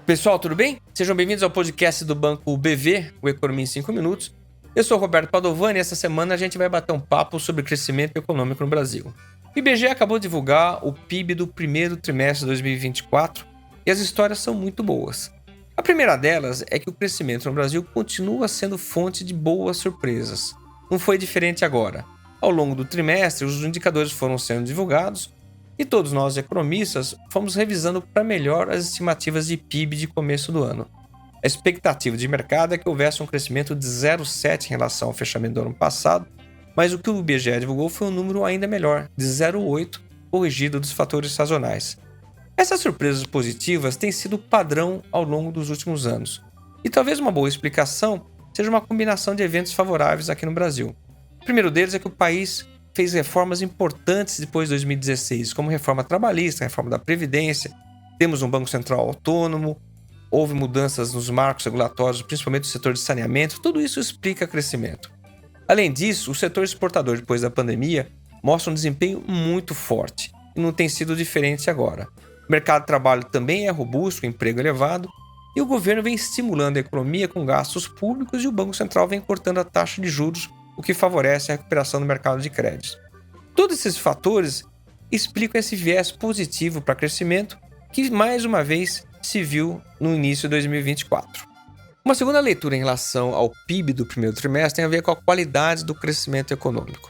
Pessoal, tudo bem? Sejam bem-vindos ao podcast do Banco BV, o Economia em 5 Minutos. Eu sou o Roberto Padovani e essa semana a gente vai bater um papo sobre crescimento econômico no Brasil. O IBGE acabou de divulgar o PIB do primeiro trimestre de 2024 e as histórias são muito boas. A primeira delas é que o crescimento no Brasil continua sendo fonte de boas surpresas. Não foi diferente agora. Ao longo do trimestre, os indicadores foram sendo divulgados e todos nós, economistas, fomos revisando para melhor as estimativas de PIB de começo do ano. A expectativa de mercado é que houvesse um crescimento de 0,7 em relação ao fechamento do ano passado, mas o que o IBGE divulgou foi um número ainda melhor, de 0,8, corrigido dos fatores sazonais. Essas surpresas positivas têm sido padrão ao longo dos últimos anos, e talvez uma boa explicação seja uma combinação de eventos favoráveis aqui no Brasil. O primeiro deles é que o país fez reformas importantes depois de 2016, como reforma trabalhista, reforma da Previdência, temos um Banco Central autônomo, houve mudanças nos marcos regulatórios, principalmente no setor de saneamento, tudo isso explica crescimento. Além disso, o setor exportador depois da pandemia mostra um desempenho muito forte, e não tem sido diferente agora. O mercado de trabalho também é robusto, o emprego elevado, e o governo vem estimulando a economia com gastos públicos e o Banco Central vem cortando a taxa de juros, o que favorece a recuperação do mercado de crédito. Todos esses fatores explicam esse viés positivo para crescimento que, mais uma vez, se viu no início de 2024. Uma segunda leitura em relação ao PIB do primeiro trimestre tem a ver com a qualidade do crescimento econômico.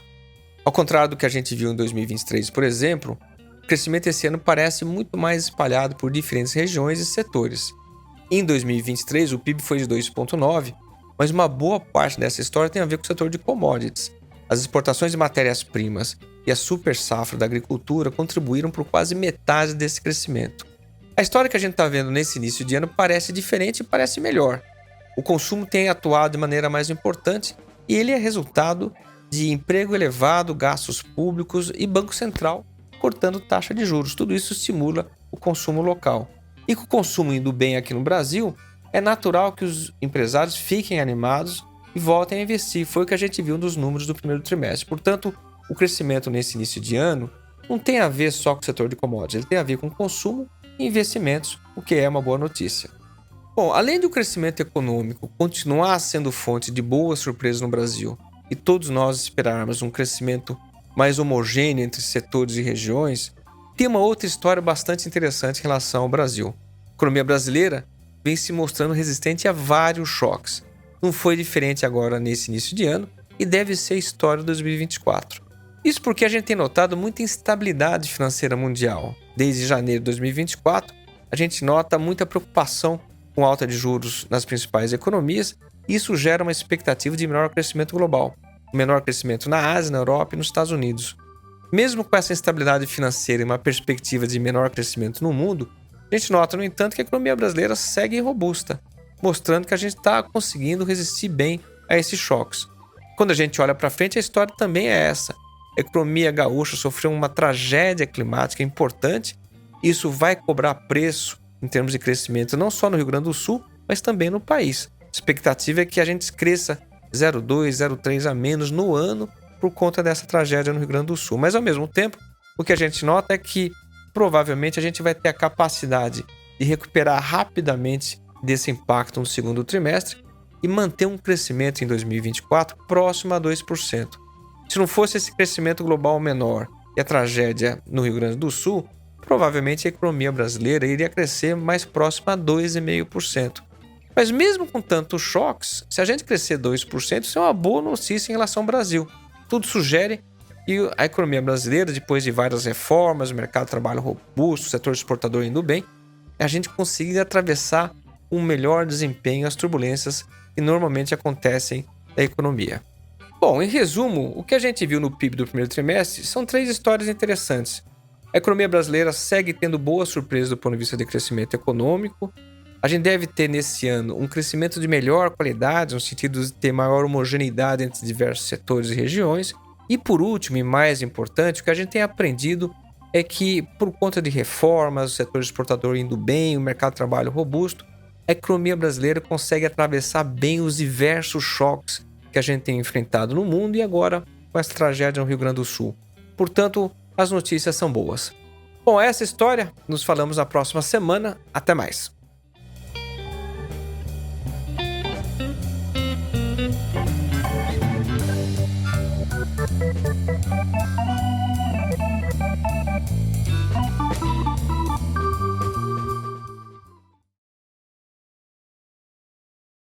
Ao contrário do que a gente viu em 2023, por exemplo, o crescimento esse ano parece muito mais espalhado por diferentes regiões e setores. Em 2023, o PIB foi de 2,9%, mas uma boa parte dessa história tem a ver com o setor de commodities. As exportações de matérias-primas e a super safra da agricultura contribuíram por quase metade desse crescimento. A história que a gente está vendo nesse início de ano parece diferente e parece melhor. O consumo tem atuado de maneira mais importante e ele é resultado de emprego elevado, gastos públicos e Banco Central cortando taxa de juros. Tudo isso estimula o consumo local. E com o consumo indo bem aqui no Brasil, é natural que os empresários fiquem animados e voltem a investir. Foi o que a gente viu nos números do primeiro trimestre. Portanto, o crescimento nesse início de ano não tem a ver só com o setor de commodities, ele tem a ver com consumo e investimentos, o que é uma boa notícia. Bom, além do crescimento econômico continuar sendo fonte de boas surpresas no Brasil e todos nós esperarmos um crescimento mais homogêneo entre setores e regiões, tem uma outra história bastante interessante em relação ao Brasil. A economia brasileira vem se mostrando resistente a vários choques. Não foi diferente agora nesse início de ano e deve ser a história de 2024. Isso porque a gente tem notado muita instabilidade financeira mundial. Desde janeiro de 2024, a gente nota muita preocupação com alta de juros nas principais economias e isso gera uma expectativa de menor crescimento global, menor crescimento na Ásia, na Europa e nos Estados Unidos. Mesmo com essa instabilidade financeira e uma perspectiva de menor crescimento no mundo, a gente nota, no entanto, que a economia brasileira segue robusta, mostrando que a gente está conseguindo resistir bem a esses choques. Quando a gente olha para frente, a história também é essa. A economia gaúcha sofreu uma tragédia climática importante, e isso vai cobrar preço em termos de crescimento não só no Rio Grande do Sul, mas também no país. A expectativa é que a gente cresça 0,2, 0,3 a menos no ano por conta dessa tragédia no Rio Grande do Sul. Mas, ao mesmo tempo, o que a gente nota é que provavelmente a gente vai ter a capacidade de recuperar rapidamente desse impacto no segundo trimestre e manter um crescimento em 2024 próximo a 2%. Se não fosse esse crescimento global menor e a tragédia no Rio Grande do Sul, provavelmente a economia brasileira iria crescer mais próximo a 2,5%. Mas mesmo com tantos choques, se a gente crescer 2%, isso é uma boa notícia em relação ao Brasil. Tudo sugere e a economia brasileira, depois de várias reformas, o mercado de trabalho robusto, o setor exportador indo bem, a gente conseguir atravessar um melhor desempenho às turbulências que normalmente acontecem na economia. Bom, em resumo, o que a gente viu no PIB do primeiro trimestre são 3 histórias interessantes. A economia brasileira segue tendo boas surpresas do ponto de vista de crescimento econômico. A gente deve ter nesse ano um crescimento de melhor qualidade, no sentido de ter maior homogeneidade entre diversos setores e regiões. E por último, e mais importante, o que a gente tem aprendido é que, por conta de reformas, o setor exportador indo bem, o mercado de trabalho robusto, a economia brasileira consegue atravessar bem os diversos choques que a gente tem enfrentado no mundo e agora com essa tragédia no Rio Grande do Sul. Portanto, as notícias são boas. Bom, essa história, nos falamos na próxima semana. Até mais.